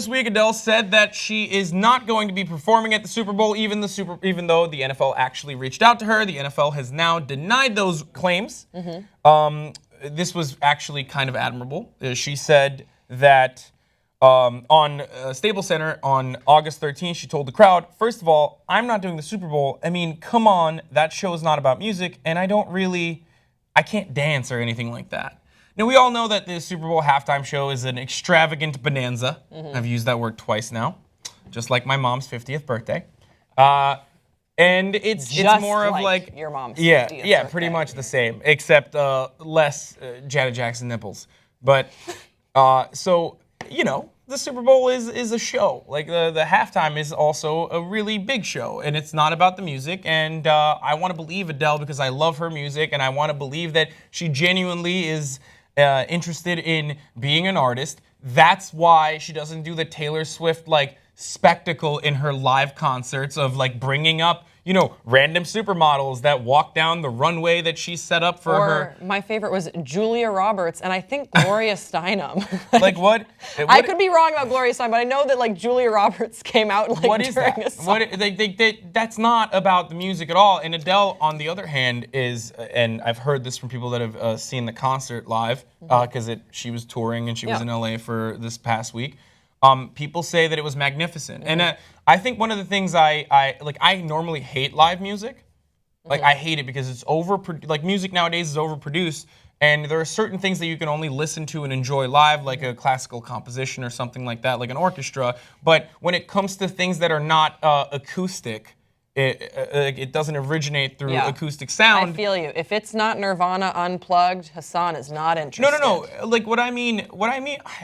this week, Adele said that she is not going to be performing at the Super Bowl, even though the NFL actually reached out to her. The NFL has now denied those claims. This was actually kind of admirable. She said that on Staples Center on August 13th, she told the crowd, first of all, I'm not doing the Super Bowl. I mean, come on, that show is not about music, and I can't dance or anything like that. Now, we all know that the Super Bowl halftime show is an extravagant bonanza. I've used that word twice now, just like my mom's 50th birthday. And it's more of like your mom's 50th yeah, birthday. pretty much the same, except less Janet Jackson nipples. But so, you know, the Super Bowl is a show. Like the halftime is also a really big show, and it's not about the music. And I want to believe Adele because I love her music, and I want to believe that she genuinely is interested in being an artist. That's why she doesn't do the Taylor Swift like spectacle in her live concerts of like bringing up, you know, random supermodels that walk down the runway that she set up for her. My favorite was Julia Roberts, and I think Gloria Steinem. Like what? I could be wrong about Gloria Steinem, but I know that like Julia Roberts came out like what is during that? a song. That's not about the music at all. And Adele, on the other hand, is, and I've heard this from people that have seen the concert live, because she was touring and she was in LA for this past week. People say that it was magnificent, and I think one of the things I normally hate live music, like I hate it because it's like music nowadays is overproduced, and there are certain things that you can only listen to and enjoy live, like a classical composition or something like that, like an orchestra. But when it comes to things that are not acoustic, it doesn't originate through acoustic sound. I feel you. If it's not Nirvana unplugged, Hassan is not interested. No. Like what I mean.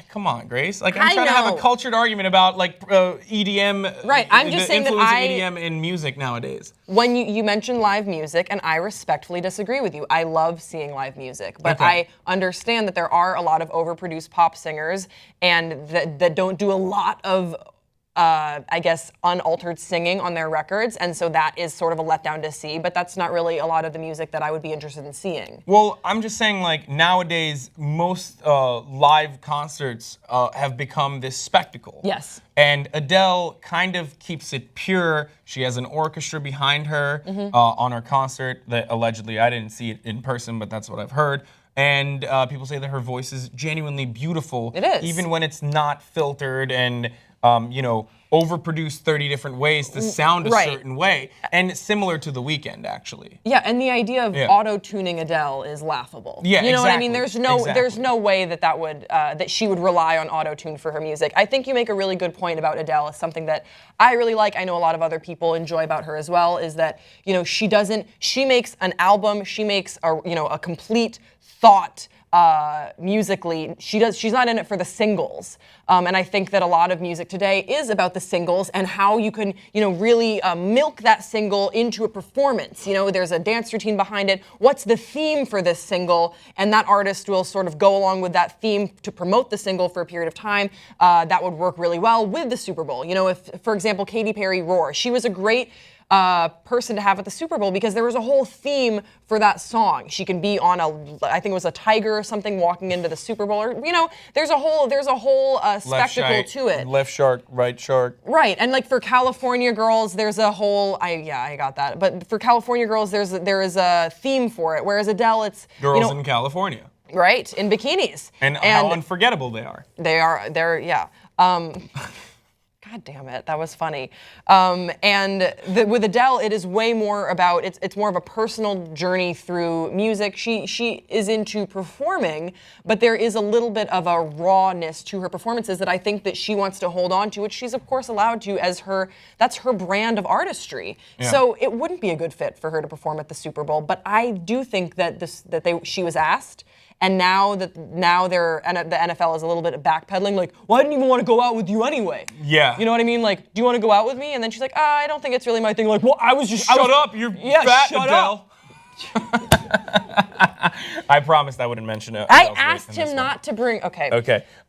Come on, Grace. Like I'm trying to have a cultured argument about like EDM. Right. I'm just saying that influence of EDM in music nowadays. When you mentioned live music, and I respectfully disagree with you. I love seeing live music, but I understand that there are a lot of overproduced pop singers and that don't do a lot of I guess, unaltered singing on their records, and so that is sort of a letdown to see, but that's not really a lot of the music that I would be interested in seeing. Well, I'm just saying, like, nowadays, most live concerts have become this spectacle. Yes. And Adele kind of keeps it pure. She has an orchestra behind her on her concert that allegedly, I didn't see it in person, but that's what I've heard. And people say that her voice is genuinely beautiful. It is. Even when it's not filtered and overproduced 30 different ways to sound a certain way. And similar to The Weeknd, actually. Yeah, and the idea of auto-tuning Adele is laughable. Yeah, you know what I mean? There's no way that would that she would rely on auto-tune for her music. I think you make a really good point about Adele. It's something that I really like. I know a lot of other people enjoy about her as well, is that, you know, she makes an album, she makes a complete thought musically. She's not in it for the singles. And I think that a lot of music today is about the singles and how you can, really milk that single into a performance. You know, there's a dance routine behind it. What's the theme for this single? And that artist will sort of go along with that theme to promote the single for a period of time. That would work really well with the Super Bowl. You know, if, for example, Katy Perry Roar, she was a great person to have at the Super Bowl because there was a whole theme for that song. She can be on I think it was a tiger or something walking into the Super Bowl, or there's a whole spectacle to it. Left shark, right shark. Right, and like for California Girls, there's a whole I got that. But for California Girls, there is a theme for it. Whereas Adele, it's Girls in California. Right, in bikinis. And how unforgettable they are. They're yeah. God damn it, that was funny. With Adele, it is way more about, it's more of a personal journey through music. She is into performing, but there is a little bit of a rawness to her performances that I think that she wants to hold on to, which she's of course allowed to as that's her brand of artistry. Yeah. So it wouldn't be a good fit for her to perform at the Super Bowl, but I do think that she was asked. And now the NFL is a little bit backpedaling, like, well, I didn't even want to go out with you anyway. Yeah. You know what I mean? Like, do you want to go out with me? And then she's like, I don't think it's really my thing. Like, well, Shut up, you're fat, Adele. I promised I wouldn't mention it. I asked him not to bring. Okay.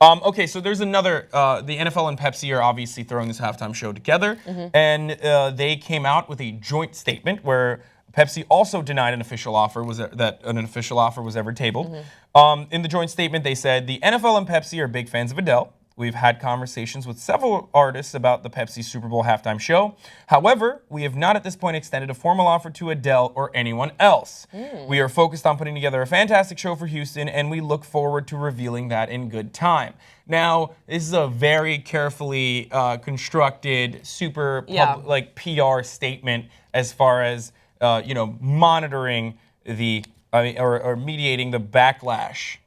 Okay. So there's another. The NFL and Pepsi are obviously throwing this halftime show together, and they came out with a joint statement where Pepsi also denied an official offer was ever tabled. In the joint statement, they said the NFL and Pepsi are big fans of Adele. We've had conversations with several artists about the Pepsi Super Bowl halftime show. However, we have not at this point extended a formal offer to Adele or anyone else. We are focused on putting together a fantastic show for Houston, and we look forward to revealing that in good time. Now, this is a very carefully constructed, super PR statement as far as monitoring the or mediating the backlash.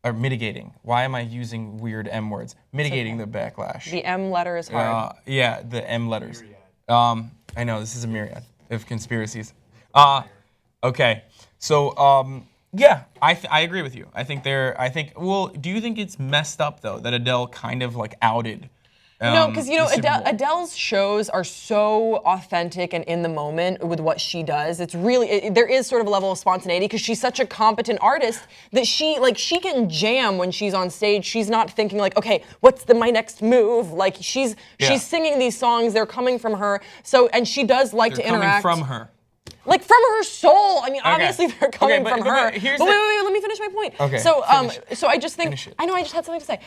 Or mitigating. Why am I using weird M words? Mitigating the backlash. The M letter is hard. Yeah, the M letters. I know, this is a myriad of conspiracies. Okay, so yeah, I agree with you. Well, do you think it's messed up though that Adele kind of like outed? No, because Adele's shows are so authentic and in the moment with what she does. It's really there is sort of a level of spontaneity because she's such a competent artist that she can jam when she's on stage. She's not thinking like, okay, what's my next move? Like she's singing these songs. They're coming from her. So and she does like to interact. Coming from her. Like from her soul. I mean, obviously they're coming from her. But wait, let me finish my point. Okay. So, so I just think I know I just had something to say.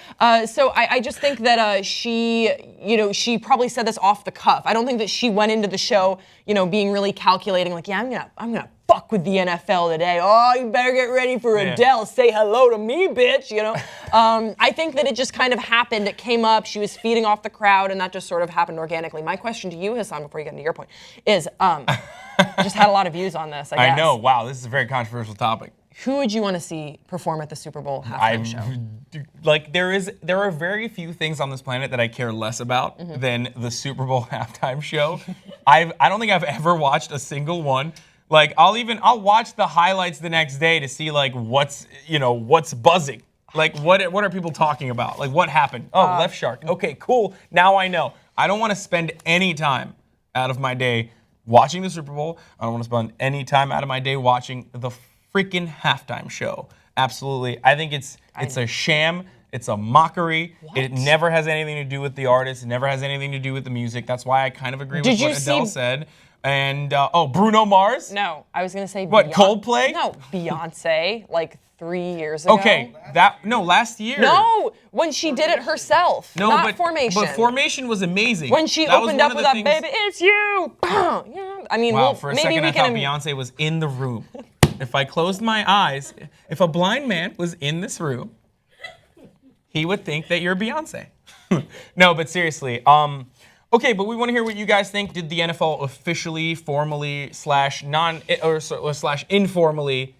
So I just think that she probably said this off the cuff. I don't think that she went into the show, being really calculating. Like, yeah, I'm gonna fuck with the NFL today. Oh, you better get ready for Adele. Say hello to me, bitch. I think that it just kind of happened. It came up. She was feeding off the crowd, and that just sort of happened organically. My question to you, Hassan, before you get into your point, is. I just had a lot of views on this, I guess. I know. Wow, this is a very controversial topic. Who would you want to see perform at the Super Bowl halftime show? Like, there are very few things on this planet that I care less about than the Super Bowl halftime show. I don't think I've ever watched a single one. Like, I'll watch the highlights the next day to see like what's buzzing. Like, what are people talking about? Like, what happened? Oh, left shark. Okay, cool. Now I know. I don't want to spend any time out of my day watching the Super Bowl. I don't want to spend any time out of my day watching the freaking halftime show. Absolutely. I think it's a sham. It's a mockery. What? It never has anything to do with the artist. It never has anything to do with the music. That's why I kind of agree with what Adele said. And, Bruno Mars? No, I was going to say what, Coldplay? No, Beyonce, like 3 years ago. Okay, last year. No, when she did it herself, not Formation. But Formation was amazing. When she opened up with that, baby, it's you. Yeah, I mean, wow, for a second I thought Beyonce was in the room. If I closed my eyes, if a blind man was in this room, he would think that you're Beyonce. No, but seriously, okay, but we want to hear what you guys think. Did the NFL officially, formally, slash informally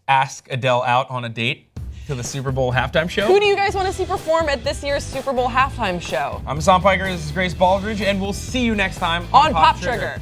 ask Adele out on a date to the Super Bowl halftime show? Who do you guys want to see perform at this year's Super Bowl halftime show? I'm Hassan Piker, this is Grace Baldridge, and we'll see you next time on Pop Trigger.